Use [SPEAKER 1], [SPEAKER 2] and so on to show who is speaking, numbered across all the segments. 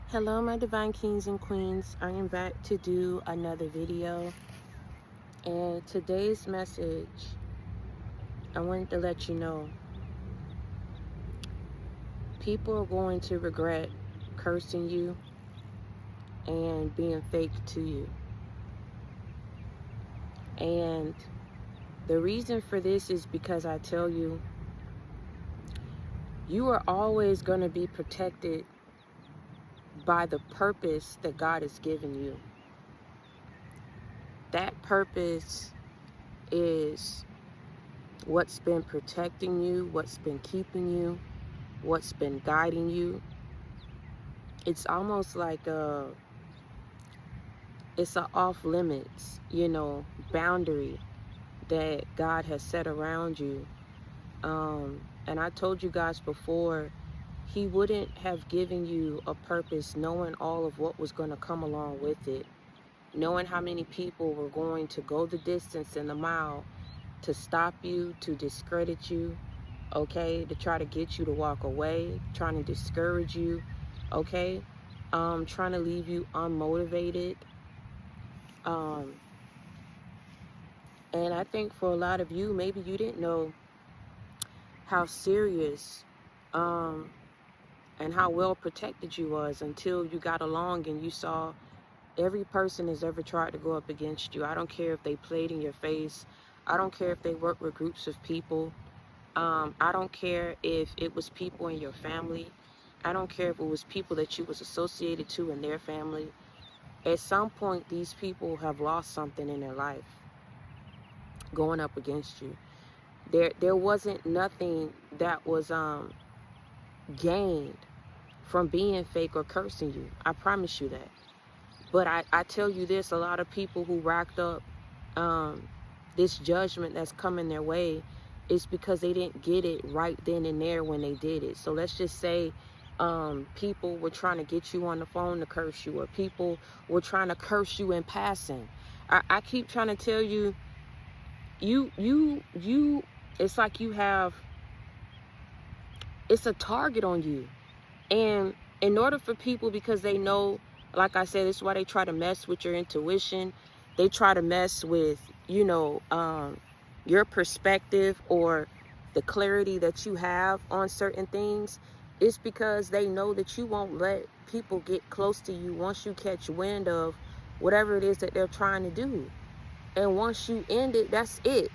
[SPEAKER 1] Hello, my divine kings and queens. I am back to do another video, and today's message, I wanted to let you know people are going to regret cursing you and being fake to you. And the reason for this is because I tell you, you are always going to be protected by the purpose that God has given you. That purpose is what's been protecting you, what's been keeping you, what's been guiding you. It's almost like it's an off limits, boundary that God has set around you. And I told you guys before, he wouldn't have given you a purpose knowing all of what was going to come along with it, knowing how many people were going to go the distance and the mile to stop you, to discredit you, okay, to try to get you to walk away, trying to discourage you, okay, trying to leave you unmotivated. And I think for a lot of you, maybe you didn't know how serious and how well protected you was until you got along and you saw every person has ever tried to go up against you. I don't care if they played in your face. I don't care if they work with groups of people. I don't care if it was people in your family. I don't care if it was people that you was associated to in their family. At some point, these people have lost something in their life going up against you. There wasn't nothing that was gained from being fake or cursing you. I promise you that. But I tell you this, a lot of people who racked up this judgment that's coming their way is because they didn't get it right then and there when they did it. So let's just say people were trying to get you on the phone to curse you, or people were trying to curse you in passing. I keep trying to tell you, it's like you have, it's a target on you. And in order for people, because they know, like I said, this is why they try to mess with your intuition. They try to mess with, your perspective or the clarity that you have on certain things. It's because they know that you won't let people get close to you once you catch wind of whatever it is that they're trying to do. And once you end it, that's it.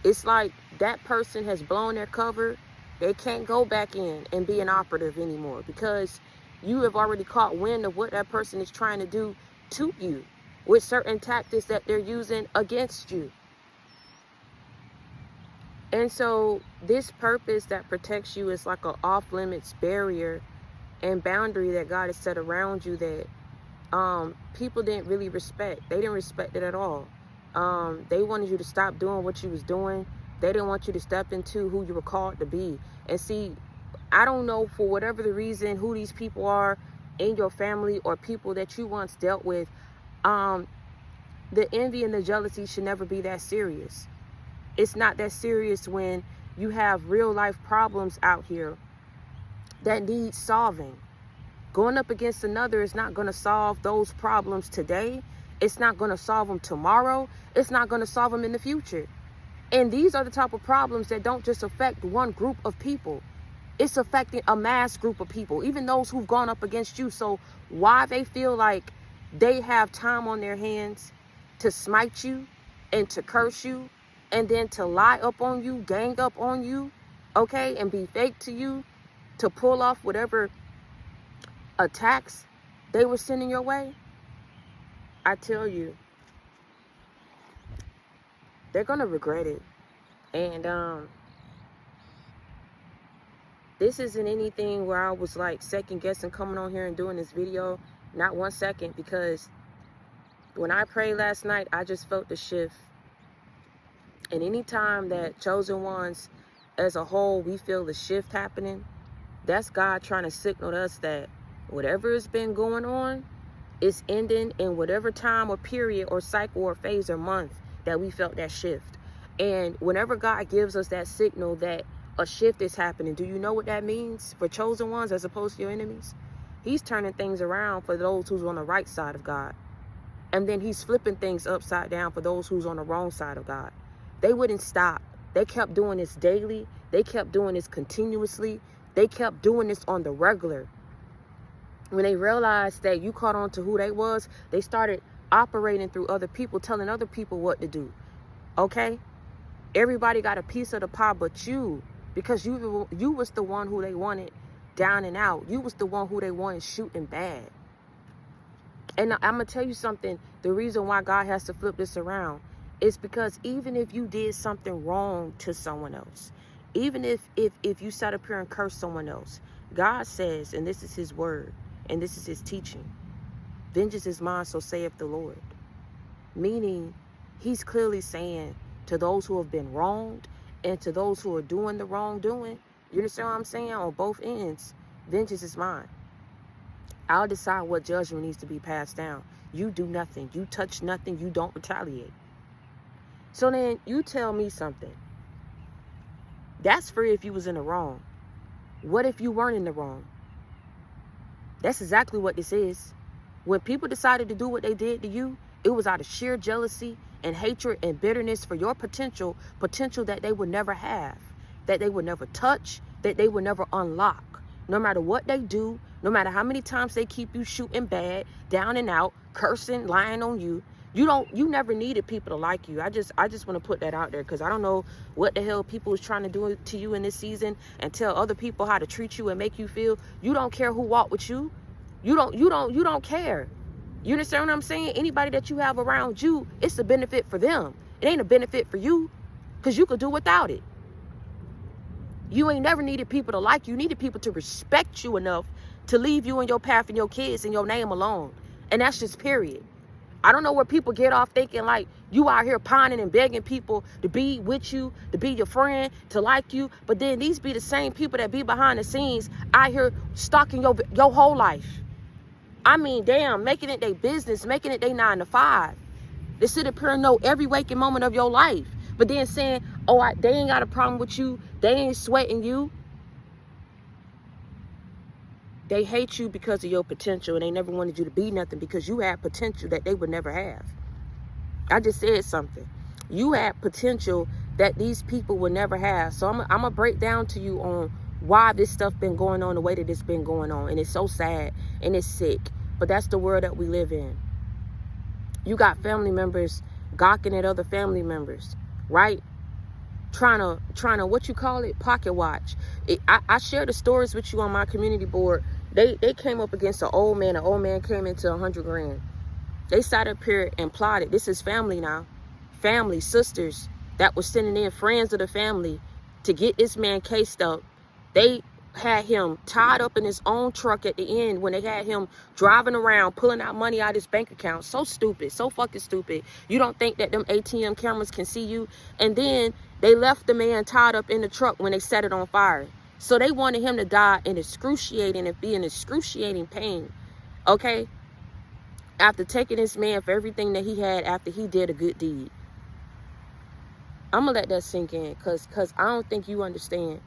[SPEAKER 1] It's like that person has blown their cover. They can't go back in and be an operative anymore because you have already caught wind of what that person is trying to do to you with certain tactics that they're using against you. And so this purpose that protects you is like an off-limits barrier and boundary that God has set around you that people didn't really respect. They didn't respect it at all. They wanted you to stop doing what you was doing. They didn't want you to step into who you were called to be. And see, I don't know, for whatever the reason, who these people are in your family or people that you once dealt with, the envy and the jealousy should never be that serious. It's not that serious when you have real life problems out here that need solving. Going up against another is not going to solve those problems today. It's not going to solve them tomorrow. It's not going to solve them in the future. And these are the type of problems that don't just affect one group of people. It's affecting a mass group of people, even those who've gone up against you. So why they feel like they have time on their hands to smite you and to curse you and then to lie up on you, gang up on you, okay, and be fake to you, to pull off whatever attacks they were sending your way, I tell you, they're going to regret it. And this isn't anything where I was like second guessing coming on here and doing this video. Not 1 second, because when I prayed last night, I just felt the shift. And anytime that chosen ones as a whole, we feel the shift happening, that's God trying to signal to us that whatever has been going on is ending in whatever time or period or cycle or phase or month that we felt that shift. And whenever God gives us that signal that a shift is happening, do you know what that means for chosen ones as opposed to your enemies? He's turning things around for those who's on the right side of God. And then he's flipping things upside down for those who's on the wrong side of God. They wouldn't stop. They kept doing this daily. They kept doing this continuously. They kept doing this on the regular. When they realized that you caught on to who they was, they started operating through other people, telling other people what to do. Okay? Everybody got a piece of the pie but you, because you was the one who they wanted down and out. You was the one who they wanted shooting bad. And I'm going to tell you something. The reason why God has to flip this around is because even if you did something wrong to someone else, even if you sat up here and cursed someone else, God says, and this is his word, and this is his teaching, vengeance is mine, so saith the Lord. Meaning, he's clearly saying to those who have been wronged and to those who are doing the wrongdoing, you understand what I'm saying? On both ends, vengeance is mine. I'll decide what judgment needs to be passed down. You do nothing. You touch nothing. You don't retaliate. So then you tell me something. That's for if you was in the wrong. What if you weren't in the wrong? That's exactly what this is. When people decided to do what they did to you, it was out of sheer jealousy and hatred and bitterness for your potential that they would never have, that they would never touch, that they would never unlock. No matter what they do, no matter how many times they keep you shooting bad, down and out, cursing, lying on you, you never needed people to like you. I just want to put that out there, because I don't know what the hell people is trying to do to you in this season and tell other people how to treat you and make you feel. You don't care who walked with you. You don't care. You understand what I'm saying? Anybody that you have around you, it's a benefit for them. It ain't a benefit for you, because you could do without it. You ain't never needed people to like you. You needed people to respect you enough to leave you and your path and your kids and your name alone. And that's just period. I don't know where people get off thinking like you out here pining and begging people to be with you, to be your friend, to like you. But then these be the same people that be behind the scenes out here stalking your whole life. I mean, damn, making it their business, making it their 9 to 5. They sit up here and know every waking moment of your life. But then saying, oh, they ain't got a problem with you. They ain't sweating you. They hate you because of your potential, and they never wanted you to be nothing because you had potential that they would never have. I just said something. You had potential that these people would never have. So I'm going to break down to you on why this stuff been going on the way that it's been going on. And it's so sad and it's sick. But that's the world that we live in. You got family members gawking at other family members, right? Trying to what you call it, pocket watch. I share the stories with you on my community board. They came up against an old man. An old man came into 100 grand. They sat up here and plotted. This is family now. Family, sisters that was sending in friends of the family to get this man cased up. They had him tied up in his own truck at the end when they had him driving around, pulling out money out of his bank account. So stupid, so fucking stupid. You don't think that them ATM cameras can see you? And then they left the man tied up in the truck when they set it on fire. So they wanted him to die in excruciating and be in excruciating pain. Okay? After taking this man for everything that he had after he did a good deed. I'm going to let that sink in because I don't think you understand.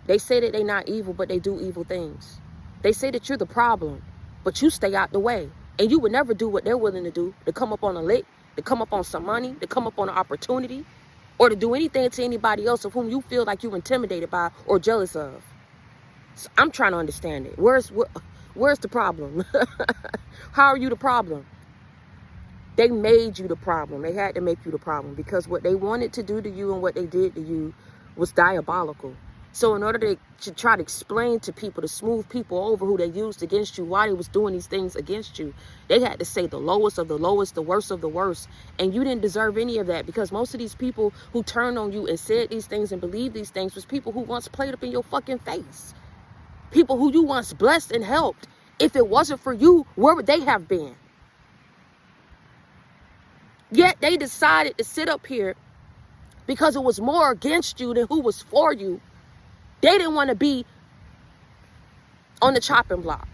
[SPEAKER 1] They say that they're not evil, but they do evil things. They say that you're the problem, but you stay out the way. And you would never do what they're willing to do, to come up on a lick, to come up on some money, to come up on an opportunity, or to do anything to anybody else of whom you feel like you're intimidated by or jealous of. So I'm trying to understand it. Where's the problem? How are you the problem? They made you the problem. They had to make you the problem because what they wanted to do to you and what they did to you was diabolical. So in order to try to explain to people, to smooth people over who they used against you, why they was doing these things against you, they had to say the lowest of the lowest, the worst of the worst. And you didn't deserve any of that because most of these people who turned on you and said these things and believed these things was people who once played up in your fucking face. People who you once blessed and helped. If it wasn't for you, where would they have been? Yet they decided to sit up here because it was more against you than who was for you. They didn't want to be on the chopping block.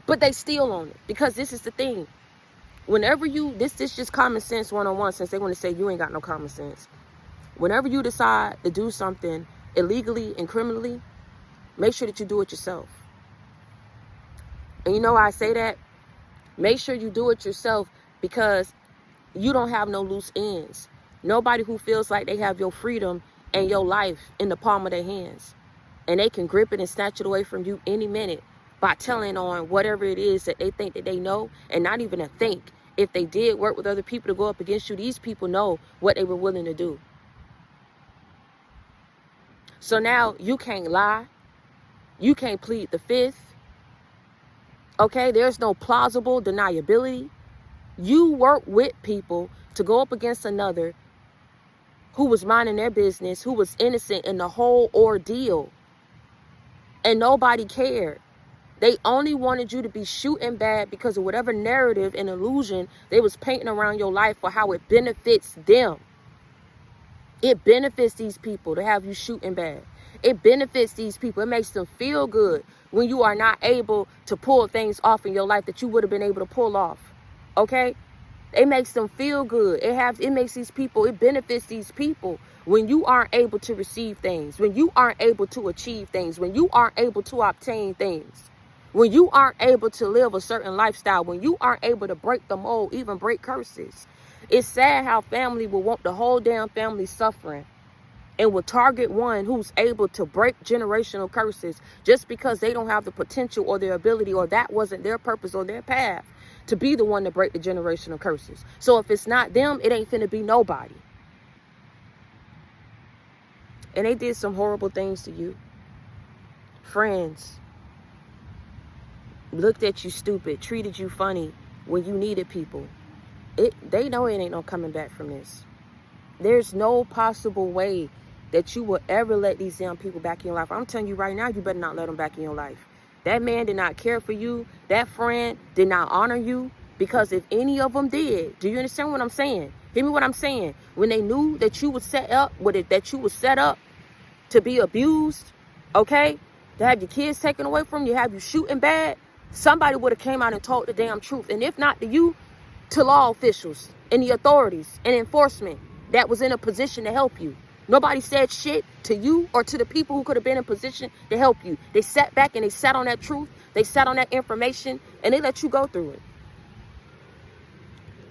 [SPEAKER 1] But they still on it. Because this is the thing. Whenever this is just common sense 101, since they want to say you ain't got no common sense. Whenever you decide to do something illegally and criminally, make sure that you do it yourself. And you know why I say that? Make sure you do it yourself, because you don't have no loose ends. Nobody who feels like they have your freedom and your life in the palm of their hands, and they can grip it and snatch it away from you any minute by telling on whatever it is that they think that they know, and not even a think. If they did work with other people to go up against you, these people know what they were willing to do. So now you can't lie. You can't plead the fifth. Okay, there's no plausible deniability. You work with people to go up against another who was minding their business, who was innocent in the whole ordeal. And nobody cared. They only wanted you to be shooting bad because of whatever narrative and illusion they was painting around your life for how it benefits them. It benefits these people to have you shooting bad. It benefits these people. It makes them feel good when you are not able to pull things off in your life that you would have been able to pull off. Okay? It makes them feel good. It makes these people, it benefits these people when you aren't able to receive things, when you aren't able to achieve things, when you aren't able to obtain things, when you aren't able to live a certain lifestyle, when you aren't able to break the mold, even break curses. It's sad how family will want the whole damn family suffering and will target one who's able to break generational curses just because they don't have the potential or their ability, or that wasn't their purpose or their path to be the one to break the generational curses. So if it's not them, it ain't finna be nobody. And they did some horrible things to you. Friends looked at you stupid, treated you funny when you needed people. They know it ain't no coming back from this. There's no possible way that you will ever let these young people back in your life. I'm telling you right now, you better not let them back in your life. That man did not care for you. That friend did not honor you, because if any of them did, do you understand what I'm saying? Hear me what I'm saying? When they knew that you was set up, that you was set up to be abused, okay, to have your kids taken away from you, have you shooting bad, somebody would have came out and told the damn truth. And if not to you, to law officials and the authorities and enforcement that was in a position to help you. Nobody said shit to you or to the people who could have been in position to help you. They sat back and they sat on that truth. They sat on that information and they let you go through it.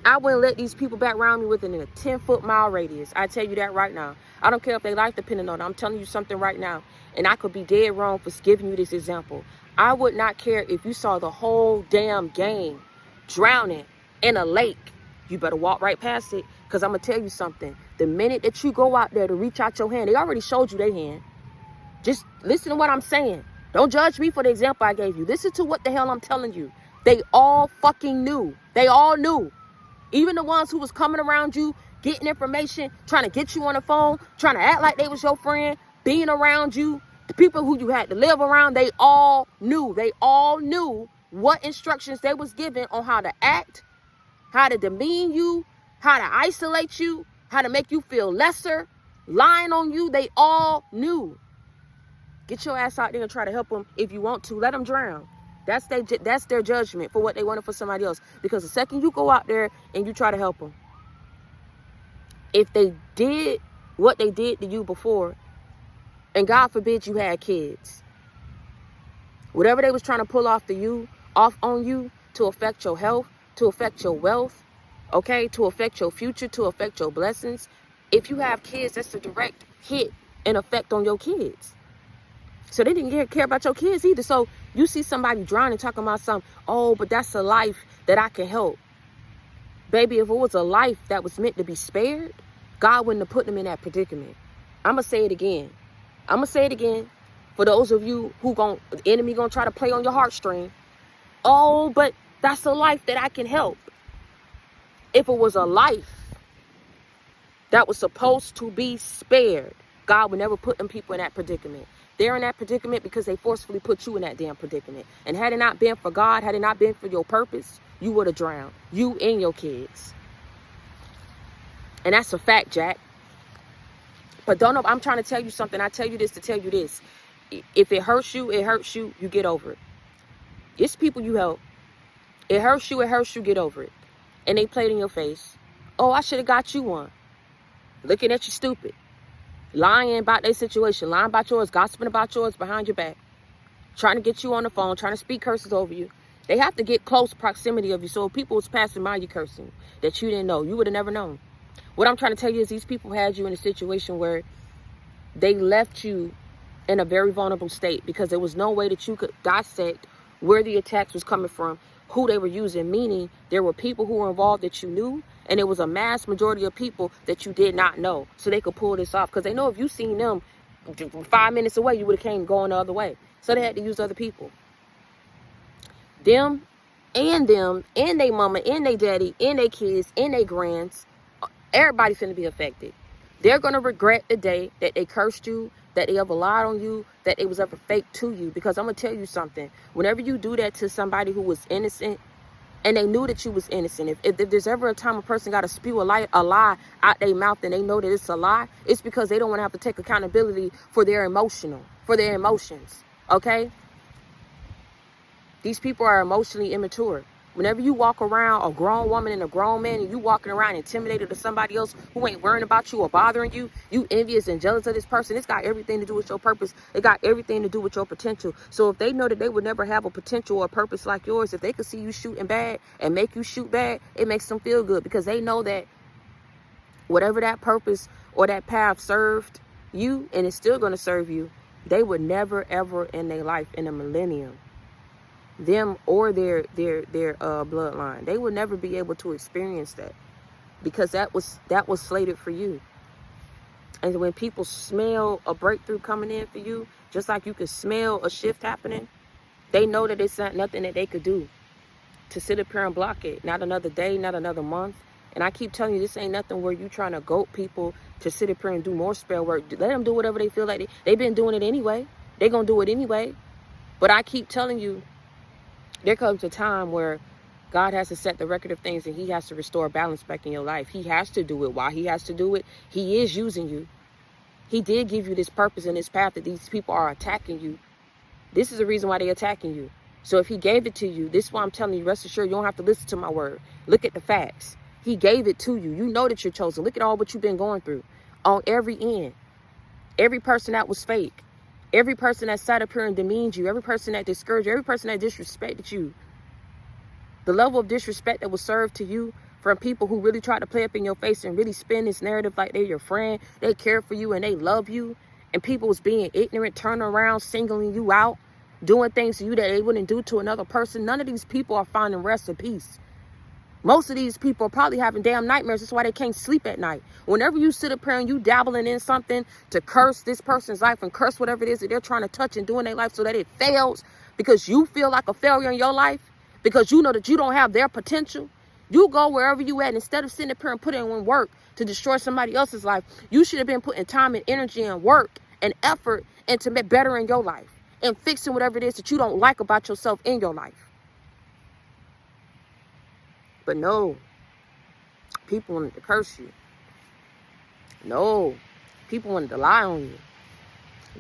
[SPEAKER 1] I wouldn't let these people back around me within a 10-foot mile radius. I tell you that right now. I don't care if they life depending on it. I'm telling you something right now. And I could be dead wrong for giving you this example. I would not care if you saw the whole damn gang drowning in a lake. You better walk right past it, because I'm going to tell you something. The minute that you go out there to reach out your hand, they already showed you their hand. Just listen to what I'm saying. Don't judge me for the example I gave you. Listen to what the hell I'm telling you. They all fucking knew. They all knew. Even the ones who was coming around you, getting information, trying to get you on the phone, trying to act like they was your friend, being around you, the people who you had to live around, they all knew. They all knew what instructions they was given on how to act, how to demean you, how to isolate you, how to make you feel lesser, lying on you. They all knew. Get your ass out there and try to help them if you want to. Let them drown. That's their judgment for what they wanted for somebody else. Because the second you go out there and you try to help them, if they did what they did to you before, and God forbid you had kids, whatever they was trying to pull off on you to affect your health, to affect your wealth, okay, to affect your future, to affect your blessings. If you have kids, that's a direct hit and effect on your kids. So they didn't care about your kids either. So you see somebody drowning talking about something, oh, but that's a life that I can help. Baby, if it was a life that was meant to be spared, God wouldn't have put them in that predicament. I'm going to say it again. I'm going to say it again for those of you who the enemy going to try to play on your heartstring. Oh, but that's a life that I can help. If it was a life that was supposed to be spared, God would never put them people in that predicament. They're in that predicament because they forcefully put you in that damn predicament. And had it not been for God, had it not been for your purpose, you would have drowned. You and your kids. And that's a fact, Jack. But don't know, I'm trying to tell you something. I tell you this to tell you this. If it hurts you, you get over it. It's people you help. It hurts you, get over it. And they played in your face. Oh, I should have got you one. Looking at you stupid. Lying about their situation, lying about yours, gossiping about yours behind your back. Trying to get you on the phone, trying to speak curses over you. They have to get close proximity of you. So if people was passing by you cursing that you didn't know, you would have never known. What I'm trying to tell you is these people had you in a situation where they left you in a very vulnerable state because there was no way that you could dissect where the attacks was coming from, who they were using, meaning there were people who were involved that you knew, and it was a mass majority of people that you did not know, so they could pull this off. Because they know if you seen them 5 minutes away, you would have came going the other way. So they had to use other people. Them, and they mama, and they daddy, and they kids, and they grands, everybody's finna be affected. They're gonna regret the day that they cursed you, that they ever lied on you, that it was ever fake to you. Because I'm gonna tell you something. Whenever you do that to somebody who was innocent, and they knew that you was innocent, if there's ever a time a person got to spew a lie out their mouth and they know that it's a lie, it's because they don't want to have to take accountability for their emotions. Okay? These people are emotionally immature. Whenever you walk around a grown woman and a grown man and you walking around intimidated to somebody else who ain't worrying about you or bothering you, you envious and jealous of this person. It's got everything to do with your purpose. It got everything to do with your potential. So if they know that they would never have a potential or a purpose like yours, if they could see you shooting bad and make you shoot bad, it makes them feel good because they know that whatever that purpose or that path served you, and it's still going to serve you, they would never ever in their life, in a millennium, them or their bloodline, they will never be able to experience that, because that was slated for you. And when people smell a breakthrough coming in for you, just like you can smell a shift happening, they know that it's not nothing that they could do to sit up here and block it. Not another day, not another month. And I keep telling you, this ain't nothing where you trying to goat people to sit up here and do more spell work. Let them do whatever they feel like. They've been doing it anyway. They're gonna do it anyway. But I keep telling you, there comes a time where God has to set the record of things and he has to restore balance back in your life. He has to do it. Why he has to do it? He is using you. He did give you this purpose and this path that these people are attacking you. This is the reason why they're attacking you. So if he gave it to you, this is why I'm telling you, rest assured, you don't have to listen to my word. Look at the facts. He gave it to you. You know that you're chosen. Look at all what you've been going through on every end. Every person that was fake. Every person that sat up here and demeaned you, every person that discouraged you, every person that disrespected you, the level of disrespect that was served to you from people who really tried to play up in your face and really spin this narrative like they're your friend, they care for you and they love you, and people was being ignorant, turning around, singling you out, doing things to you that they wouldn't do to another person. None of these people are finding rest or peace. Most of these people are probably having damn nightmares. That's why they can't sleep at night. Whenever you sit up here and you dabbling in something to curse this person's life and curse whatever it is that they're trying to touch and do in their life so that it fails because you feel like a failure in your life, because you know that you don't have their potential, you go wherever you at. Instead of sitting up here and putting in work to destroy somebody else's life, you should have been putting time and energy and work and effort into bettering your life and fixing whatever it is that you don't like about yourself in your life. But no, people wanted to curse you. No, people wanted to lie on you.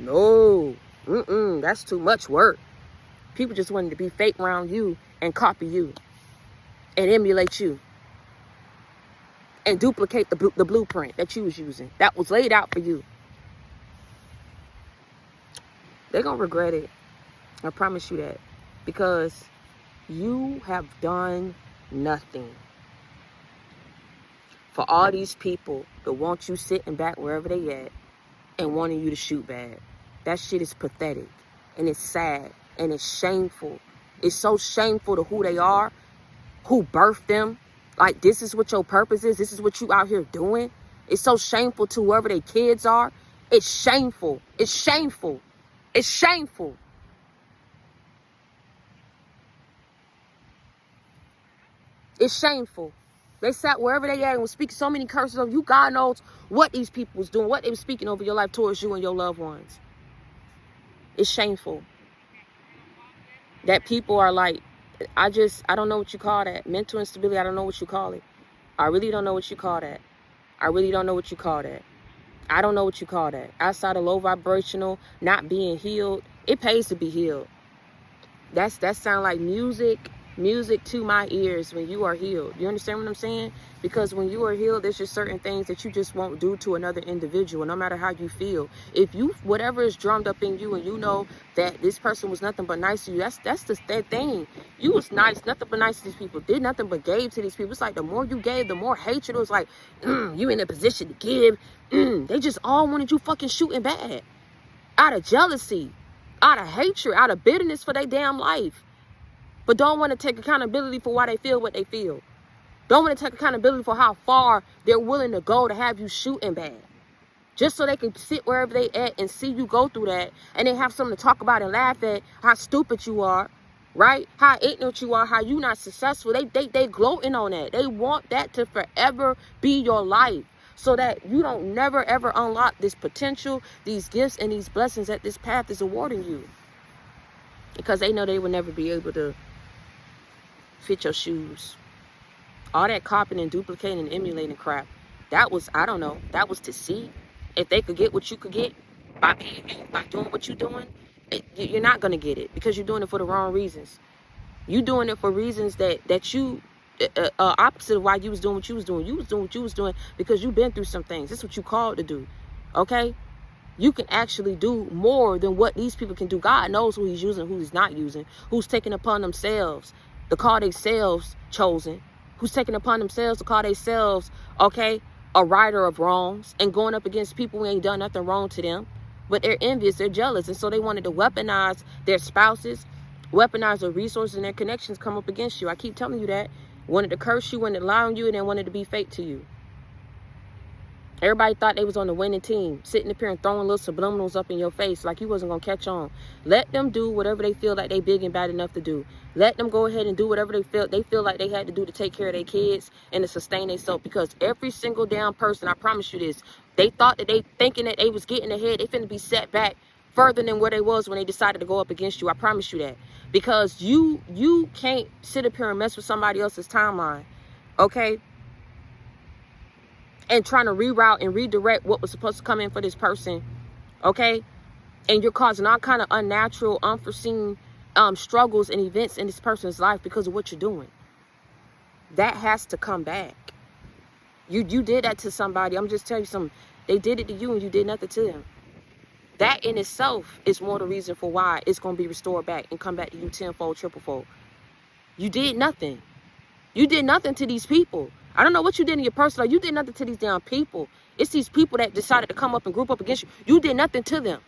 [SPEAKER 1] No, that's too much work. People just wanted to be fake around you and copy you and emulate you and duplicate the blueprint that you was using, that was laid out for you. They're going to regret it. I promise you that. Because you have done nothing. For all these people that want you sitting back wherever they at and wanting you to shoot bad. That shit is pathetic. And it's sad. And it's shameful. It's so shameful to who they are, who birthed them. Like, this is what your purpose is. This is what you out here doing. It's so shameful to whoever their kids are. It's shameful. It's shameful. It's shameful. It's shameful. They sat wherever they at and was speaking so many curses over you. God knows what these people was doing, what they were speaking over your life towards you and your loved ones. It's shameful. That people are like, I don't know what you call that. Mental instability, I don't know what you call it. I really don't know what you call that. I really don't know what you call that. I don't know what you call that. Outside of low vibrational, not being healed, it pays to be healed. That sound like music music to my ears when you are healed. You understand what I'm saying? Because when you are healed, there's just certain things that you just won't do to another individual, no matter how you feel. If you, whatever is drummed up in you, and you know that this person was nothing but nice to you, that's that thing. You was nice, nothing but nice to these people, did nothing but gave to these people. It's like the more you gave, the more hatred. It was like, you in a position to give. They just all wanted you fucking shooting bad. Out of jealousy, out of hatred, out of bitterness for their damn life. But don't want to take accountability for why they feel what they feel. Don't want to take accountability for how far they're willing to go to have you shooting bad. Just so they can sit wherever they at and see you go through that. And they have something to talk about and laugh at how stupid you are. Right? How ignorant you are, how you not successful. They gloating on that. They want that to forever be your life. So that you don't never ever unlock this potential, these gifts and these blessings that this path is awarding you. Because they know they will never be able to fit your shoes. All that copying and duplicating and emulating crap, that was, I don't know, that was to see if they could get what you could get by being you, by doing what you're doing. You're not going to get it because you're doing it for the wrong reasons. You're doing it for reasons that you, opposite of why you was doing what you was doing. You was doing what you was doing because you've been through some things. That's what you called to do. Okay? You can actually do more than what these people can do. God knows who he's using, who he's not using, who's taking upon themselves to call themselves chosen, who's taking upon themselves to call themselves, okay, a righter of wrongs and going up against people who ain't done nothing wrong to them. But they're envious, they're jealous. And so they wanted to weaponize their spouses, weaponize their resources and their connections come up against you. I keep telling you that. Wanted to curse you, wanted to lie on you, and then wanted to be fake to you. Everybody thought they was on the winning team, sitting up here and throwing little subliminals up in your face like you wasn't going to catch on. Let them do whatever they feel like they big and bad enough to do. Let them go ahead and do whatever they feel like they had to do to take care of their kids and to sustain themselves. Because every single damn person, I promise you this, they thought that they thinking that they was getting ahead, they finna be set back further than where they was when they decided to go up against you. I promise you that. Because you can't sit up here and mess with somebody else's timeline, okay? And trying to reroute and redirect what was supposed to come in for this person, okay? And you're causing all kind of unnatural, unforeseen struggles and events in this person's life because of what you're doing. That has to come back. You did that to somebody. I'm just telling you something. They did it to you and you did nothing to them. That in itself is more the reason for why it's going to be restored back and come back to you tenfold, triplefold. You did nothing. You did nothing to these people. I don't know what you did in your personal life. You did nothing to these damn people. It's these people that decided to come up and group up against you. You did nothing to them.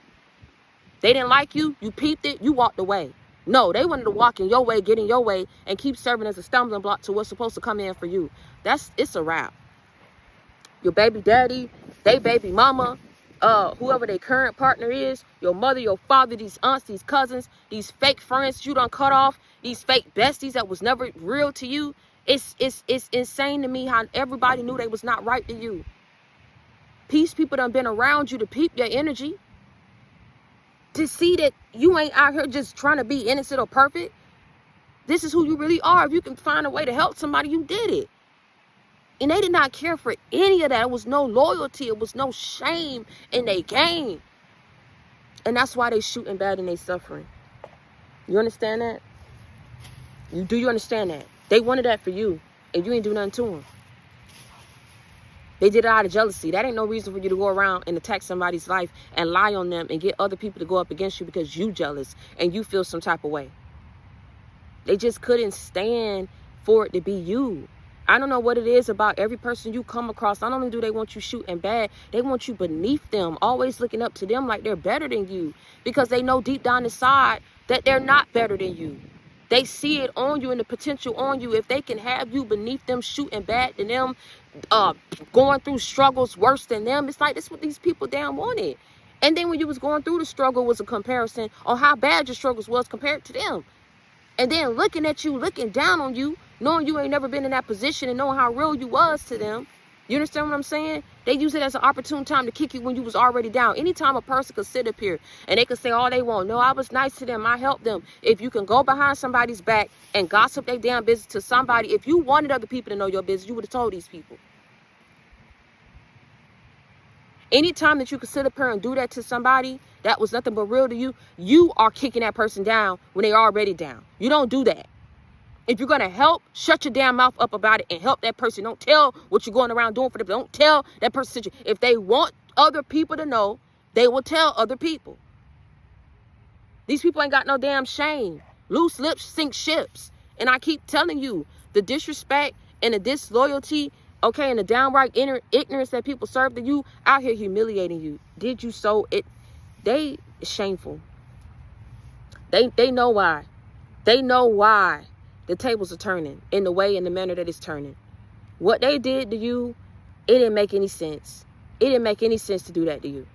[SPEAKER 1] They didn't like you. You peeped it. You walked away. No, they wanted to walk in your way, get in your way, and keep serving as a stumbling block to what's supposed to come in for you. It's a wrap. Your baby daddy, they baby mama, whoever their current partner is, your mother, your father, these aunts, these cousins, these fake friends you done cut off, these fake besties that was never real to you. It's insane to me how everybody knew they was not right to you. Peace people done been around you to peep your energy. To see that you ain't out here just trying to be innocent or perfect. This is who you really are. If you can find a way to help somebody, you did it. And they did not care for any of that. It was no loyalty. It was no shame in their game. And that's why they shooting bad and they suffering. You understand that? Do you understand that? They wanted that for you, and you ain't do nothing to them. They did it out of jealousy. That ain't no reason for you to go around and attack somebody's life and lie on them and get other people to go up against you because you jealous and you feel some type of way. They just couldn't stand for it to be you. I don't know what it is about every person you come across. Not only do they want you shooting bad, they want you beneath them, always looking up to them like they're better than you because they know deep down inside that they're not better than you. They see it on you and the potential on you. If they can have you beneath them, shooting bad than them, going through struggles worse than them, it's like that's what these people damn wanted. And then when you was going through the struggle was a comparison on how bad your struggles was compared to them. And then looking at you, looking down on you, knowing you ain't never been in that position and knowing how real you was to them. You understand what I'm saying? They use it as an opportune time to kick you when you was already down. Anytime a person could sit up here and they could say all they want. No, I was nice to them. I helped them. If you can go behind somebody's back and gossip their damn business to somebody, if you wanted other people to know your business, you would have told these people. Anytime that you could sit up here and do that to somebody that was nothing but real to you, you are kicking that person down when they already down. You don't do that. If you're going to help, shut your damn mouth up about it and help that person. Don't tell what you're going around doing for them. Don't tell that person. If they want other people to know, they will tell other people. These people ain't got no damn shame. Loose lips sink ships. And I keep telling you, the disrespect and the disloyalty, okay, and the downright ignorance that people serve to you out here humiliating you. Did you so? They shameful. They know why. They know why the tables are turning in the way and the manner that it's turning. What they did to you, it didn't make any sense. It didn't make any sense to do that to you.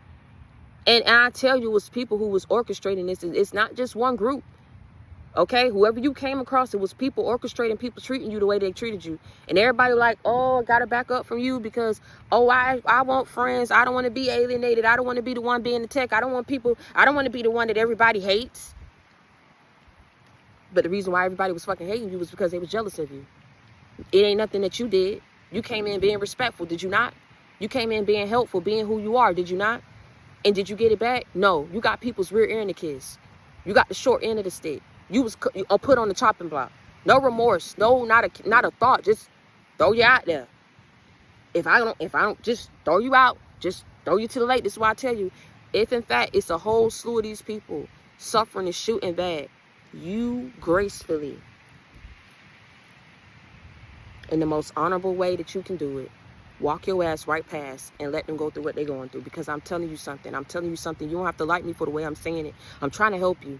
[SPEAKER 1] And I tell you, it's people who was orchestrating this. It's not just one group. Okay, whoever you came across, it was people orchestrating, people treating you the way they treated you. And everybody like, oh, I got to back up from you because, oh, I want friends. I don't want to be alienated. I don't want to be the one being the tech. I don't want to be the one that everybody hates. But the reason why everybody was fucking hating you was because they was jealous of you. It ain't nothing that you did. You came in being respectful, did you not? You came in being helpful, being who you are, did you not? And did you get it back? No, you got people's rear end to kiss. You got the short end of the stick. You was put on the chopping block. No remorse. No, not a thought. Just throw you out there. If I don't just throw you out, just throw you to the lake. This is why I tell you, if in fact it's a whole slew of these people suffering and shooting bad, you gracefully, in the most honorable way that you can do it, walk your ass right past and let them go through what they're going through. Because I'm telling you something. You don't have to like me for the way I'm saying it. I'm trying to help you.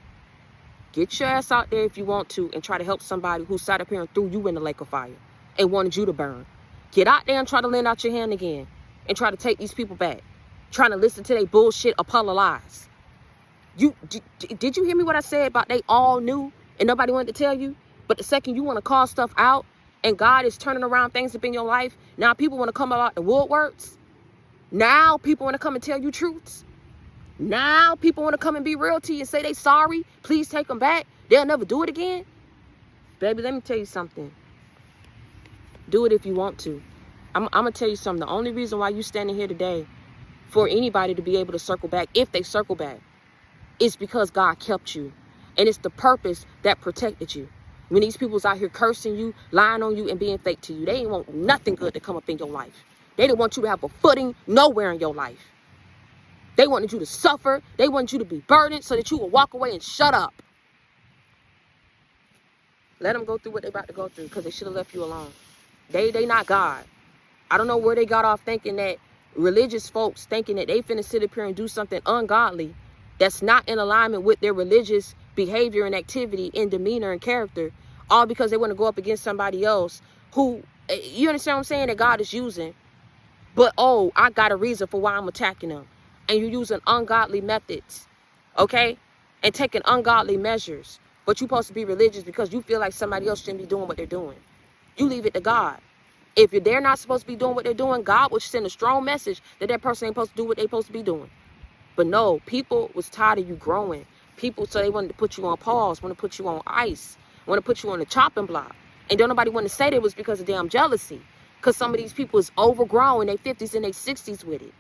[SPEAKER 1] Get your ass out there if you want to and try to help somebody who sat up here and threw you in the lake of fire and wanted you to burn. Get out there and try to lend out your hand again and try to take these people back. Trying to listen to their bullshit apologize. Did you hear me what I said about they all knew and nobody wanted to tell you? But the second you want to call stuff out and God is turning around things up in your life, now people want to come about the woodworks. Now people want to come and tell you truths. Now people want to come and be real to you and say they sorry. Please take them back. They'll never do it again. Baby, let me tell you something. Do it if you want to. I'm going to tell you something. The only reason why you standing here today for anybody to be able to circle back, if they circle back, is because God kept you. And it's the purpose that protected you. When these people's out here cursing you, lying on you, and being fake to you, they ain't want nothing good to come up in your life. They didn't want you to have a footing nowhere in your life. They wanted you to suffer. They wanted you to be burdened so that you would walk away and shut up. Let them go through what they about to go through because they should have left you alone. They not God. I don't know where they got off thinking that religious folks thinking that they finna sit up here and do something ungodly that's not in alignment with their religious behavior and activity and demeanor and character, all because they want to go up against somebody else who, you understand what I'm saying, that God is using. But, oh, I got a reason for why I'm attacking them. And you're using ungodly methods, okay? And taking ungodly measures. But you're supposed to be religious because you feel like somebody else shouldn't be doing what they're doing. You leave it to God. If they're not supposed to be doing what they're doing, God would send a strong message that that person ain't supposed to do what they're supposed to be doing. But no, people was tired of you growing. People, so they wanted to put you on pause, want to put you on ice, want to put you on the chopping block. And don't nobody want to say that it was because of damn jealousy. Because some of these people is overgrown in their 50s and their 60s with it.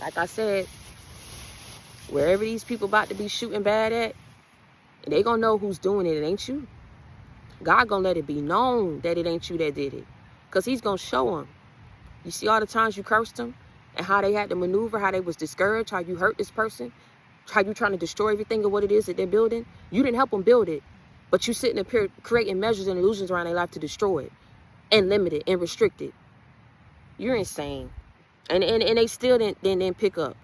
[SPEAKER 1] Like I said, wherever these people about to be shooting bad at, they gonna know who's doing it. It ain't you. God gonna let it be known that it ain't you that did it. Because he's gonna show them. You see all the times you cursed them and how they had to maneuver, how they was discouraged, how you hurt this person, how you trying to destroy everything of what it is that they're building. You didn't help them build it, but you sitting up here creating measures and illusions around their life to destroy it and limit it and restrict it. You're insane. And they still didn't pick up.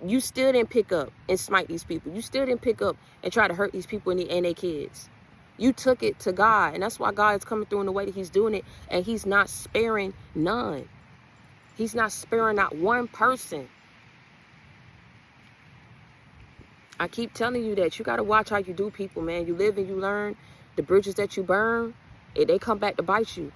[SPEAKER 1] You still didn't pick up and smite these people. You still didn't pick up and try to hurt these people and their kids. You took it to God. And that's why God is coming through in the way that he's doing it. And he's not sparing none. He's not sparing not one person. I keep telling you that you got to watch how you do people, man. You live and you learn. The bridges that you burn, they come back to bite you.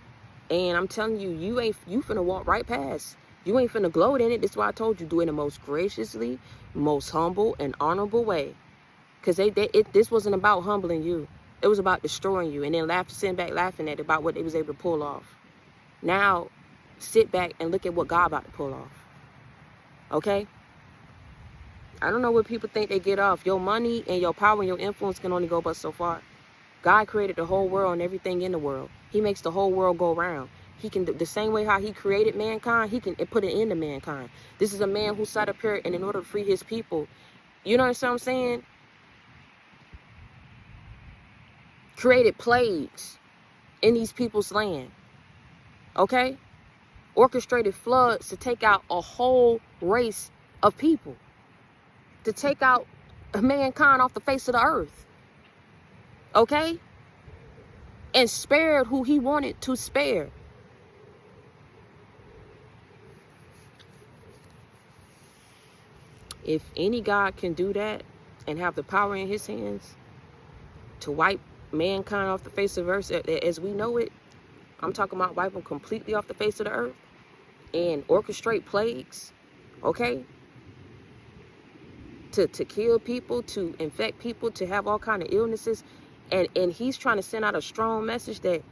[SPEAKER 1] And I'm telling you, you finna walk right past. You ain't finna gloat in it. That's why I told you, do it in the most graciously, most humble and honorable way. Because this wasn't about humbling you. It was about destroying you. And then sitting back laughing at it about what they was able to pull off. Now, sit back and look at what God about to pull off. Okay? I don't know what people think they get off. Your money and your power and your influence can only go but so far. God created the whole world and everything in the world. He makes the whole world go round. He can, the same way how he created mankind, he can put an end to mankind. This is a man who sat up here, and in order to free his people, you know what I'm saying? Created plagues in these people's land. Okay? Orchestrated floods to take out a whole race of people. To take out mankind off the face of the earth. Okay? And spared who he wanted to spare. If any God can do that and have the power in his hands to wipe mankind off the face of the earth as we know it, I'm talking about wipe them completely off the face of the earth and orchestrate plagues, okay? To kill people, to infect people, to have all kind of illnesses. And he's trying to send out a strong message that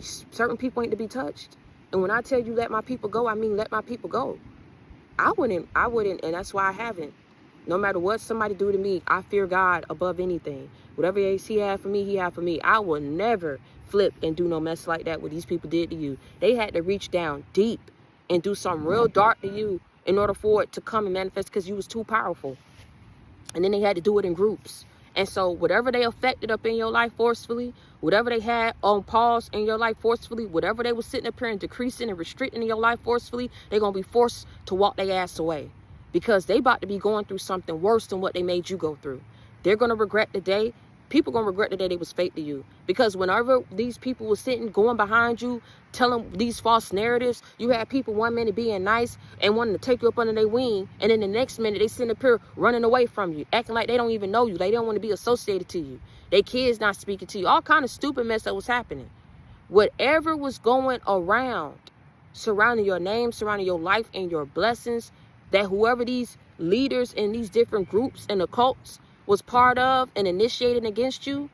[SPEAKER 1] certain people ain't to be touched. And when I tell you let my people go, I mean let my people go. I wouldn't, and that's why I haven't. No matter what somebody do to me, I fear God above anything. Whatever he had for me, he had for me. I will never flip and do no mess like that what these people did to you. They had to reach down deep and do something real dark to you in order for it to come and manifest because you was too powerful. And then they had to do it in groups. And so whatever they affected up in your life forcefully, whatever they had on pause in your life forcefully, whatever they were sitting up here and decreasing and restricting in your life forcefully, they're going to be forced to walk their ass away. Because they about to be going through something worse than what they made you go through. They're going to regret the day. People going to regret the day they was fake to you. Because whenever these people were sitting, going behind you, telling these false narratives, you had people 1 minute being nice and wanting to take you up under their wing. And then the next minute, they sitting up here running away from you, acting like they don't even know you. They don't want to be associated to you. Their kids not speaking to you. All kind of stupid mess that was happening. Whatever was going around, surrounding your name, surrounding your life and your blessings, that whoever these leaders in these different groups and the cults was part of and initiated against you,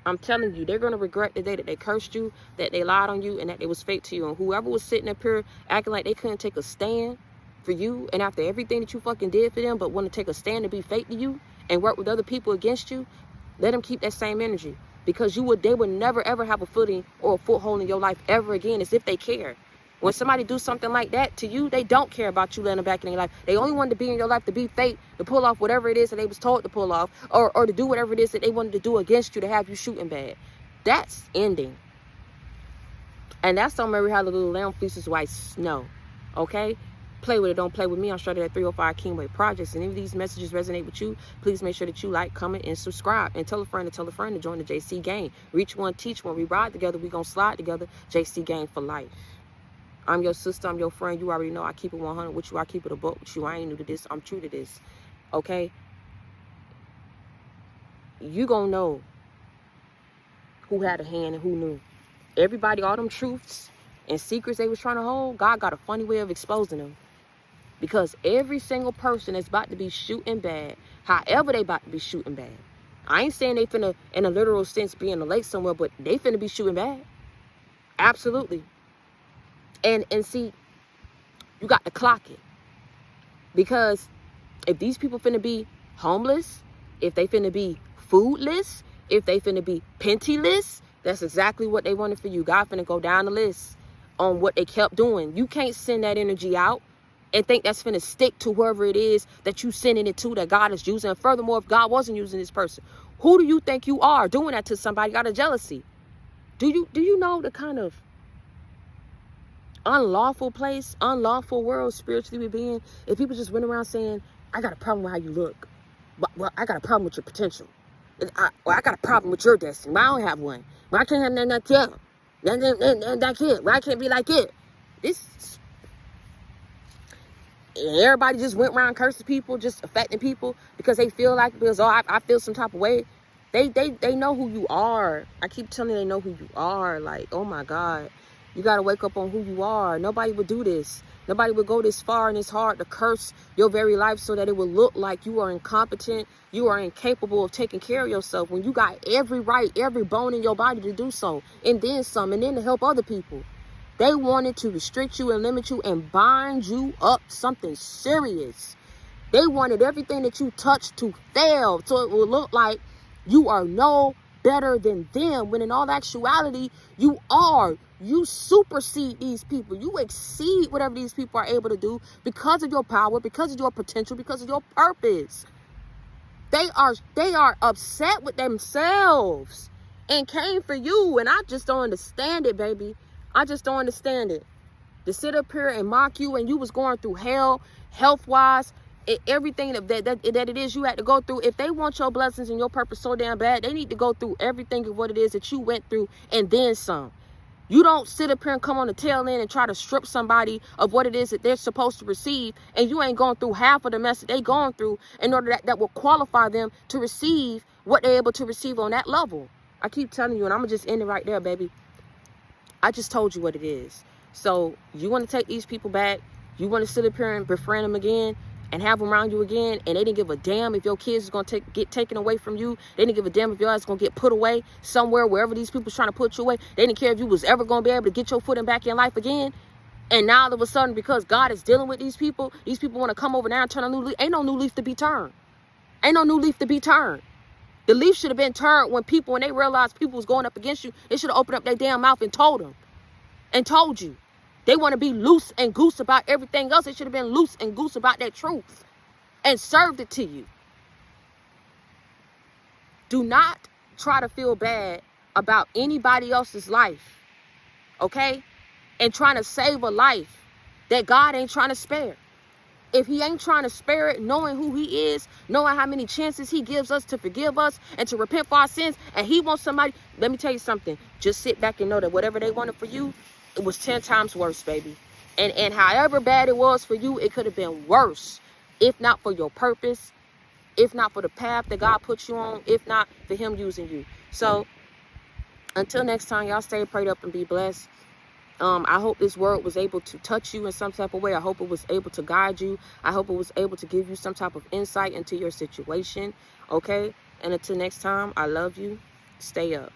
[SPEAKER 1] I'm telling you, they're going to regret the day that they cursed you, that they lied on you, and that they was fake to you. And whoever was sitting up here acting like they couldn't take a stand for you, and after everything that you fucking did for them, but want to take a stand to be fake to you and work with other people against you, let them keep that same energy. Because they would never ever have a footing or a foothold in your life ever again, as if they care. When somebody do something like that to you, they don't care about you letting them back in their life. They only wanted to be in your life to be fake, to pull off whatever it is that they was told to pull off, or to do whatever it is that they wanted to do against you to have you shooting bad. That's ending. And that's don't remember how the little lamb fleeces white snow. Okay? Play with it, don't play with me. I'm started at 305 Kingway Projects. And if these messages resonate with you, please make sure that you like, comment, and subscribe. And tell a friend to join the JC Gang. Reach one, teach one. We ride together. We gonna slide together. JC Gang for life. I'm your sister, I'm your friend. You already know I keep it 100 with you. I keep it a buck with you. I ain't new to this. I'm true to this. Okay? You gonna know who had a hand and who knew. Everybody, all them truths and secrets they was trying to hold, God got a funny way of exposing them. Because every single person that's about to be shooting bad, however they about to be shooting bad. I ain't saying they finna, in a literal sense, be in the lake somewhere, but they finna be shooting bad. Absolutely. And see, you got to clock it. Because if these people finna be homeless, if they finna be foodless, if they finna be pentyless, that's exactly what they wanted for you. God finna go down the list on what they kept doing. You can't send that energy out and think that's finna stick to whoever it is that you sending it to, that God is using. And furthermore, if God wasn't using this person, who do you think you are doing that to somebody out of jealousy? Do you know the kind of unlawful place, unlawful world spiritually we be in? If people just went around saying, I got a problem with how you look, but well, I got a problem with your potential, I got a problem with your destiny, but I don't have one. Well, I can't have nothing like that. That kid. Well, I can't be like it. This, everybody just went around cursing people, just affecting people because they feel like, because I feel some type of way. They know who you are. I keep telling you, they know who you are. Like, oh my God. You got to wake up on who you are. Nobody would do this. Nobody would go this far and this hard to curse your very life so that it would look like you are incompetent, you are incapable of taking care of yourself, when you got every right, every bone in your body to do so, and then some, and then to help other people. They wanted to restrict you and limit you and bind you up something serious. They wanted everything that you touched to fail, so it will look like you are no better than them, when in all actuality, you are. You supersede these people. You exceed whatever these people are able to do because of your power, because of your potential, because of your purpose. They are upset with themselves and came for you. And I just don't understand it, baby. I just don't understand it. To sit up here and mock you, and you was going through hell, health-wise, everything that it is you had to go through. If they want your blessings and your purpose so damn bad, they need to go through everything of what it is that you went through and then some. You don't sit up here and come on the tail end and try to strip somebody of what it is that they're supposed to receive, and you ain't going through half of the mess that they going through in order that will qualify them to receive what they're able to receive on that level. I keep telling you, and I'm going to just end it right there, baby. I just told you what it is. So you want to take these people back, you want to sit up here and befriend them again and have them around you again, and they didn't give a damn if your kids is going to get taken away from you. They didn't give a damn if your ass is going to get put away somewhere, wherever these people's trying to put you away. They didn't care if you was ever going to be able to get your foot in back in life again. And now all of a sudden, because God is dealing with these people want to come over now and turn a new leaf. Ain't no new leaf to be turned. Ain't no new leaf to be turned. The leaf should have been turned when they realized people was going up against you. They should have opened up their damn mouth and told them. And told you. They want to be loose and goose about everything else. They should have been loose and goose about that truth and served it to you. Do not try to feel bad about anybody else's life, okay? And trying to save a life that God ain't trying to spare. If he ain't trying to spare it, knowing who he is, knowing how many chances he gives us to forgive us and to repent for our sins, and he wants somebody, let me tell you something. Just sit back and know that whatever they wanted for you, it was 10 times worse, baby. And however bad it was for you, it could have been worse. If not for your purpose, if not for the path that God put you on, if not for him using you. So until next time, y'all stay prayed up and be blessed. I hope this word was able to touch you in some type of way. I hope it was able to guide you. I hope it was able to give you some type of insight into your situation. Okay? And until next time, I love you. Stay up.